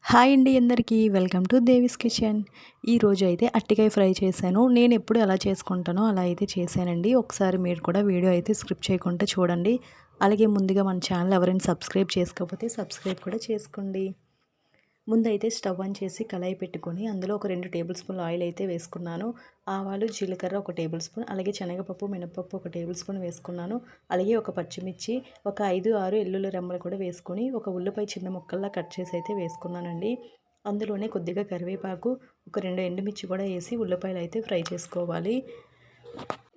Hi అండి అందరికీ welcome to దేవిస్ kitchen. ఈరోజు అయితే అట్టికాయ ఫ్రై చేశాను. నేను ఎప్పుడు ఎలా చేసుకుంటానో అలా అయితే చేశానండి. ఒకసారి మీరు కూడా వీడియో అయితే స్కిప్ చేయకుండా చూడండి. అలాగే ముందుగా మన ఛానల్ ఎవరైనా సబ్స్క్రైబ్ చేసుకోకపోతే సబ్స్క్రైబ్ కూడా చేసుకోండి. ముందైతే స్టవ్ ఆన్ చేసి కళాయి పెట్టుకొని అందులో ఒక 2 టేబుల్ స్పూన్ల ఆయిల్ అయితే వేసుకున్నాను. ఆవాలు, జీలకర్ర ఒక టేబుల్ స్పూన్, అలాగే శనగపప్పు, మినపప్పు ఒక టేబుల్ స్పూన్ వేసుకున్నాను. అలాగే ఒక పచ్చిమిర్చి, ఒక 5, 6 ఎల్లుల్లి రెమ్మలు కూడా వేసుకొని ఒక ఉల్లిపాయ చిన్న ముక్కల్లా కట్ చేసి అయితే వేసుకున్నానండి. అందులోనే కొద్దిగా కరివేపాకు, ఒక 2 ఎండుమిర్చి కూడా వేసి ఉల్లిపాయలు అయితే ఫ్రై చేసుకోవాలి.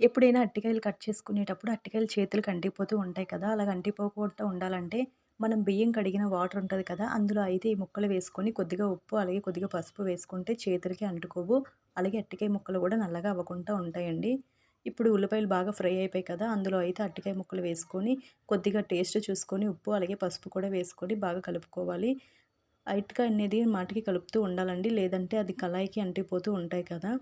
ఎప్పుడైనా అట్టికాయలు కట్ చేసుకునేటప్పుడు అట్టికాయలు చేతులకు అంటిపోతూ ఉంటాయి కదా! అలాగ అంటిపోకుండా ఉండాలంటే మనం బియ్యం కడిగిన వాటర్ ఉంటది కదా! అందులో అయితే ఈ ముక్కలు వేసుకొని కొద్దిగా ఉప్పు, అలాగే కొద్దిగా పసుపు వేసుకుంటే చేతులకి అంటుకోవు. అలాగే అట్టికాయ ముక్కలు కూడా నల్లగా అవ్వకుండా ఉంటాయండి. ఇప్పుడు ఉల్లిపాయలు బాగా ఫ్రై అయిపోయాయి కదా! అందులో అయితే అట్టికాయ ముక్కలు వేసుకొని కొద్దిగా టేస్ట్ చూసుకొని ఉప్పు, అలాగే పసుపు కూడా వేసుకొని బాగా కలుపుకోవాలి. అరటికాయ అనేది మాటికి కలుపుతూ ఉండాలండి. లేదంటే అది కళాయికి అంటిపోతూ ఉంటాయి కదా!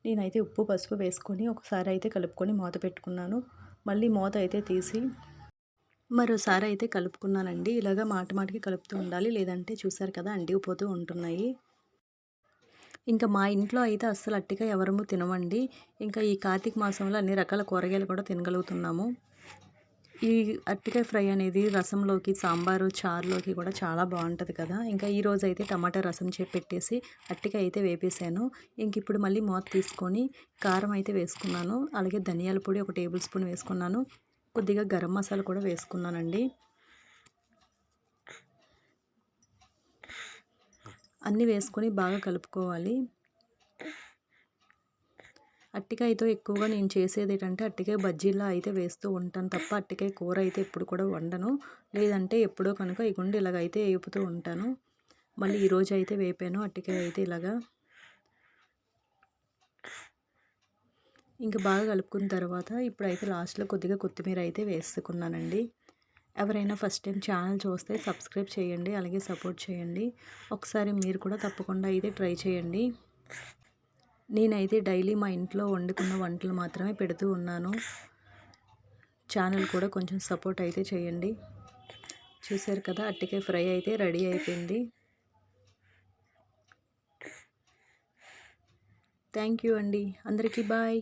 నేనైతే ఉప్పు, పసుపు వేసుకొని ఒకసారి అయితే కలుపుకొని మూత పెట్టుకున్నాను. మళ్ళీ మూత అయితే తీసి మరోసారి అయితే కలుపుకున్నానండి. ఇలాగ మాటికి కలుపుతూ ఉండాలి. లేదంటే చూసారు కదా అంటికిపోతూ ఉంటున్నాయి. ఇంకా మా ఇంట్లో అయితే అస్సలు అట్టికాయ ఎవరము తినమండి. ఇంకా ఈ కార్తీక మాసంలో అన్ని రకాల కూరగాయలు కూడా తినగలుగుతున్నాము. ఈ అరటికాయ ఫ్రై అనేది రసంలోకి, సాంబారు, చారులోకి కూడా చాలా బాగుంటుంది కదా! ఇంకా ఈరోజు అయితే టమాటా రసం పెట్టేసి అరటికాయ అయితే వేపేసాను. ఇంక ఇప్పుడు మళ్ళీ మూత తీసుకొని కారం అయితే వేసుకున్నాను. అలాగే ధనియాల పొడి ఒక టేబుల్ స్పూన్ వేసుకున్నాను. కొద్దిగా గరం మసాలా కూడా వేసుకున్నానండి. అన్నీ వేసుకొని బాగా కలుపుకోవాలి. అట్టికాయతో ఎక్కువగా నేను చేసేది ఏంటంటే అట్టికాయ బజ్జీలా అయితే వేస్తూ ఉంటాను తప్ప అట్టికాయ కూర అయితే ఎప్పుడు కూడా వండను. లేదంటే ఎప్పుడో కనుక ఇగుండి ఇలాగైతే వేపుతూ ఉంటాను. మళ్ళీ ఈరోజు అయితే వేపాను అట్టికాయ అయితే ఇలాగా. ఇంకా బాగా కలుపుకున్న తర్వాత ఇప్పుడైతే లాస్ట్‌లో కొద్దిగా కొత్తిమీర అయితే వేసుకున్నానండి. ఎవరైనా ఫస్ట్ టైం ఛానల్ చూస్తే సబ్స్క్రైబ్ చేయండి. అలాగే సపోర్ట్ చేయండి. ఒకసారి మీరు కూడా తప్పకుండా అయితే ట్రై చేయండి. నేనైతే డైలీ మా ఇంట్లో వండుకున్న వంటలు మాత్రమే పెడుతూ ఉన్నాను. ఛానల్ కూడా కొంచెం సపోర్ట్ అయితే చేయండి. చూసారు కదా అట్టికాయ ఫ్రై అయితే రెడీ అయిపోయింది. థ్యాంక్ యూ అండి. అందరికీ బాయ్.